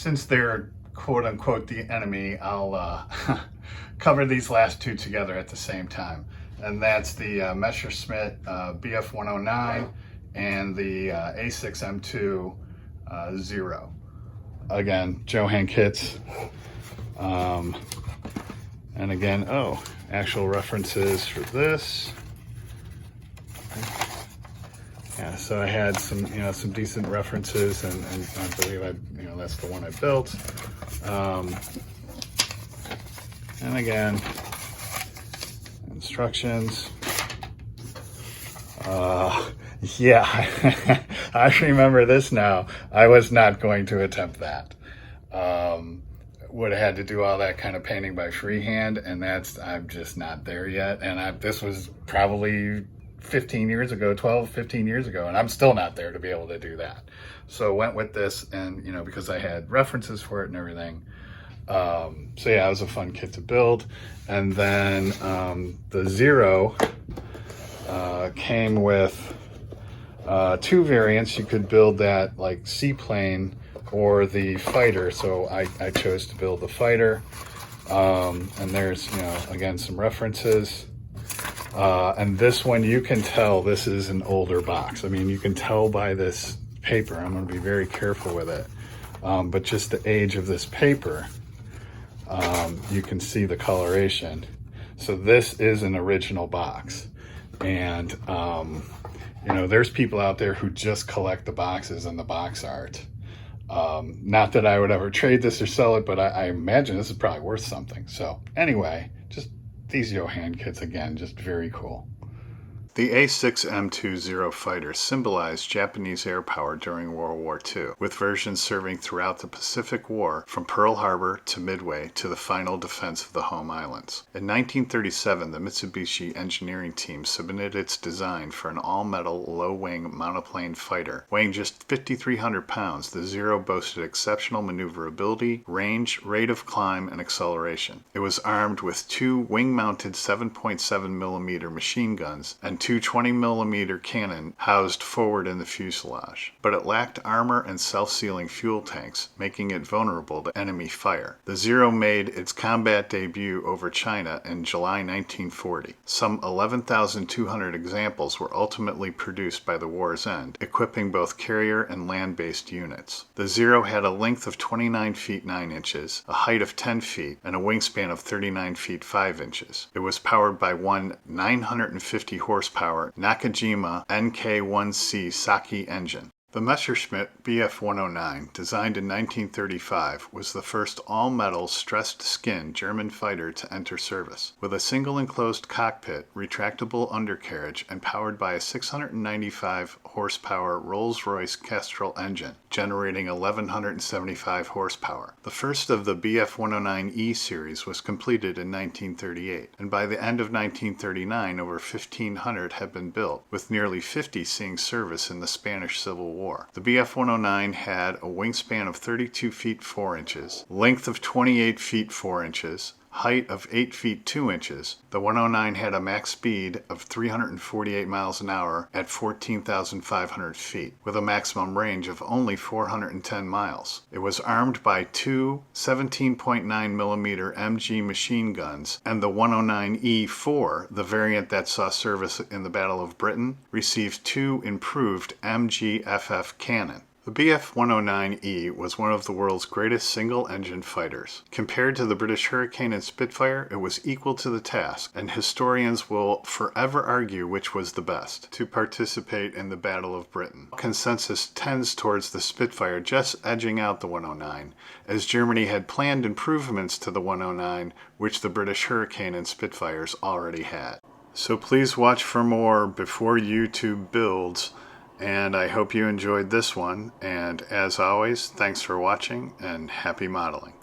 since they're quote unquote the enemy, I'll cover these last two together at the same time. And that's the Messerschmit Bf109 and the A6M2 Zero. Again, Johan kits. And again, actual references for this. Yeah, so I had some, some decent references, and I believe that's the one I built. And again, instructions. Yeah, I remember this now. I was not going to attempt that. Would have had to do all that kind of painting by freehand, and I'm just not there yet. And this was probably 15 years ago, 12, 15 years ago, and I'm still not there to be able to do that. So went with this, and because I had references for it and everything. So yeah, it was a fun kit to build. And then the Zero came with two variants. You could build that like seaplane or the fighter, so I chose to build the fighter. And there's again some references. And this one, you can tell this is an older box. I mean, you can tell by this paper. I'm going to be very careful with it. But just the age of this paper, you can see the coloration. So this is an original box. And, there's people out there who just collect the boxes and the box art. Not that I would ever trade this or sell it, but I imagine this is probably worth something. So anyway, just these Johan kits again, just very cool. The A6M2 Zero fighter symbolized Japanese air power during World War II, with versions serving throughout the Pacific War from Pearl Harbor to Midway to the final defense of the home islands. In 1937, the Mitsubishi engineering team submitted its design for an all-metal, low-wing monoplane fighter. Weighing just 5,300 pounds, the Zero boasted exceptional maneuverability, range, rate of climb, and acceleration. It was armed with two wing-mounted 7.7mm machine guns and two 20mm cannon housed forward in the fuselage. But it lacked armor and self-sealing fuel tanks, making it vulnerable to enemy fire. The Zero made its combat debut over China in July 1940. Some 11,200 examples were ultimately produced by the war's end, equipping both carrier and land-based units. The Zero had a length of 29 feet 9 inches, a height of 10 feet, and a wingspan of 39 feet 5 inches. It was powered by one 950 horsepower Nakajima NK1C Saki engine. The Messerschmitt Bf109, designed in 1935, was the first all-metal, stressed-skin German fighter to enter service. With a single enclosed cockpit, retractable undercarriage, and powered by a 695-horsepower Rolls-Royce Kestrel engine, generating 1,175 horsepower. The first of the Bf109E series was completed in 1938, and by the end of 1939, over 1,500 had been built, with nearly 50 seeing service in the Spanish Civil War. The Bf109 had a wingspan of 32 feet 4 inches, length of 28 feet 4 inches, height of 8 feet 2 inches. The 109 had a max speed of 348 miles an hour at 14,500 feet, with a maximum range of only 410 miles. It was armed by two 17.9mm MG machine guns, and the 109E4, the variant that saw service in the Battle of Britain, received two improved MG-FF cannon. The Bf109E was one of the world's greatest single-engine fighters. Compared to the British Hurricane and Spitfire, it was equal to the task, and historians will forever argue which was the best to participate in the Battle of Britain. Consensus tends towards the Spitfire just edging out the 109, as Germany had planned improvements to the 109, which the British Hurricane and Spitfires already had. So please watch for more before YouTube builds. And I hope you enjoyed this one, and as always, thanks for watching and happy modeling.